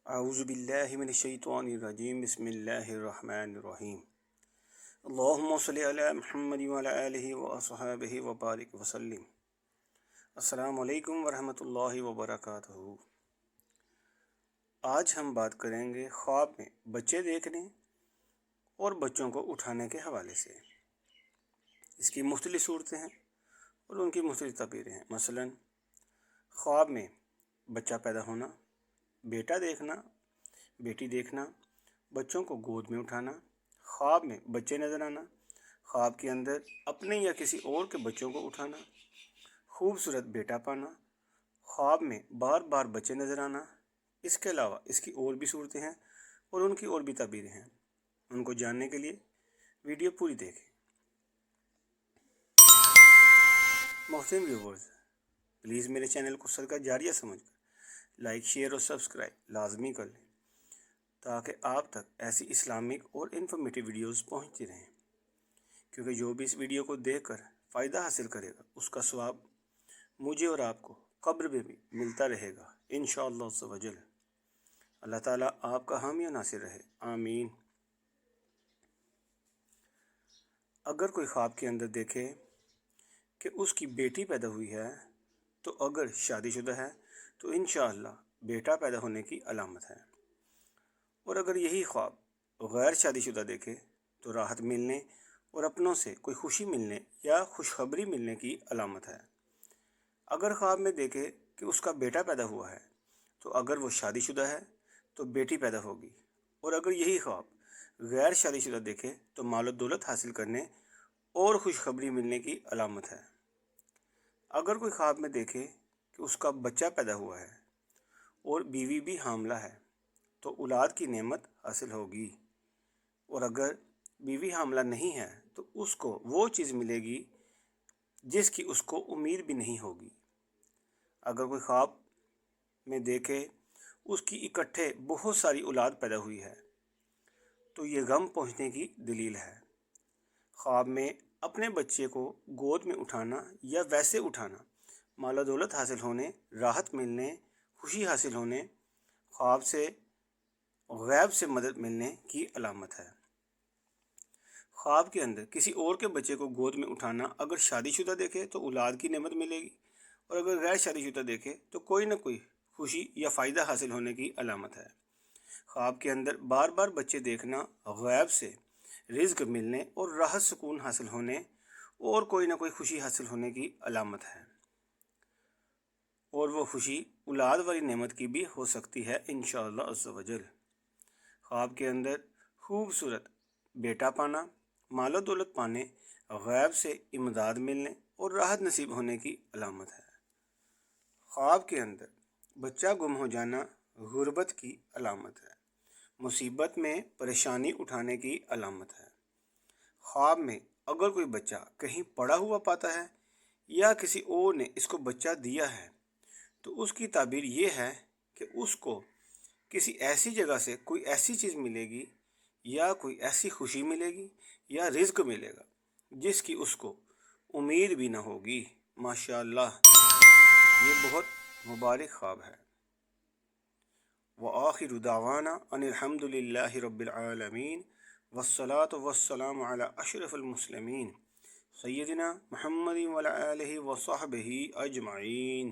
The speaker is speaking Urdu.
اعوذ باللہ من الشیطان الرجیم بسم اللہ الرحمن الرحیم اللہم صلی علی محمد وعلی آلہ وصحبہ وبارک وسلم۔ السلام علیکم ورحمۃ اللہ وبرکاتہ۔ آج ہم بات کریں گے خواب میں بچے دیکھنے اور بچوں کو اٹھانے کے حوالے سے۔ اس کی مختلف صورتیں ہیں اور ان کی مختلف تعبیریں ہیں۔ مثلا خواب میں بچہ پیدا ہونا، بیٹا دیکھنا، بیٹی دیکھنا، بچوں کو گود میں اٹھانا، خواب میں بچے نظر آنا، خواب کے اندر اپنے یا کسی اور کے بچوں کو اٹھانا، خوبصورت بیٹا پانا، خواب میں بار بار بچے نظر آنا۔ اس کے علاوہ اس کی اور بھی صورتیں ہیں اور ان کی اور بھی تعبیریں ہیں۔ ان کو جاننے کے لیے ویڈیو پوری دیکھیں۔ محترم ویورز، پلیز میرے چینل کو صدقہ جاریہ سمجھ کر لائک، شیئر اور سبسکرائب لازمی کر لیں تاکہ آپ تک ایسی اسلامک اور انفارمیٹیو ویڈیوز پہنچتی رہیں، کیونکہ جو بھی اس ویڈیو کو دیکھ کر فائدہ حاصل کرے گا اس کا ثواب مجھے اور آپ کو قبر میں بھی ملتا رہے گا انشاءاللہ عز و جل۔ اللہ تعالیٰ آپ کا حامی و ناصر رہے، آمین۔ اگر کوئی خواب کے اندر دیکھے کہ اس کی بیٹی پیدا ہوئی ہے تو اگر شادی شدہ ہے تو انشاءاللہ بیٹا پیدا ہونے کی علامت ہے، اور اگر یہی خواب غیر شادی شدہ دیکھے تو راحت ملنے اور اپنوں سے کوئی خوشی ملنے یا خوشخبری ملنے کی علامت ہے۔ اگر خواب میں دیکھے کہ اس کا بیٹا پیدا ہوا ہے تو اگر وہ شادی شدہ ہے تو بیٹی پیدا ہوگی، اور اگر یہی خواب غیر شادی شدہ دیکھے تو مال و دولت حاصل کرنے اور خوشخبری ملنے کی علامت ہے۔ اگر کوئی خواب میں دیکھے کہ اس کا بچہ پیدا ہوا ہے اور بیوی بھی حاملہ ہے تو اولاد کی نعمت حاصل ہوگی، اور اگر بیوی حاملہ نہیں ہے تو اس کو وہ چیز ملے گی جس کی اس کو امید بھی نہیں ہوگی۔ اگر کوئی خواب میں دیکھے اس کی اکٹھے بہت ساری اولاد پیدا ہوئی ہے تو یہ غم پہنچنے کی دلیل ہے۔ خواب میں اپنے بچے کو گود میں اٹھانا یا ویسے اٹھانا مال و دولت حاصل ہونے، راحت ملنے، خوشی حاصل ہونے، خواب سے غیب سے مدد ملنے کی علامت ہے۔ خواب کے اندر کسی اور کے بچے کو گود میں اٹھانا اگر شادی شدہ دیکھے تو اولاد کی نعمت ملے گی، اور اگر غیر شادی شدہ دیکھے تو کوئی نہ کوئی خوشی یا فائدہ حاصل ہونے کی علامت ہے۔ خواب کے اندر بار بار بچے دیکھنا غیب سے رزق ملنے اور راحت سکون حاصل ہونے اور کوئی نہ کوئی خوشی حاصل ہونے کی علامت ہے، اور وہ خوشی اولاد والی نعمت کی بھی ہو سکتی ہے انشاءاللہ عز و جل۔ خواب کے اندر خوبصورت بیٹا پانا، مال و دولت پانے، غیب سے امداد ملنے اور راحت نصیب ہونے کی علامت ہے۔ خواب کے اندر بچہ گم ہو جانا غربت کی علامت ہے، مصیبت میں پریشانی اٹھانے کی علامت ہے۔ خواب میں اگر کوئی بچہ کہیں پڑا ہوا پاتا ہے یا کسی اور نے اس کو بچہ دیا ہے تو اس کی تعبیر یہ ہے کہ اس کو کسی ایسی جگہ سے کوئی ایسی چیز ملے گی یا کوئی ایسی خوشی ملے گی یا رزق ملے گا جس کی اس کو امید بھی نہ ہوگی۔ ماشاءاللہ، یہ بہت مبارک خواب ہے۔ وآخر دعوانا ان الحمد للہ رب العالمین والصلاة والسلام علی اشرف المرسلین سیدنا محمد وعلی آلہ وصحبہ اجمعین۔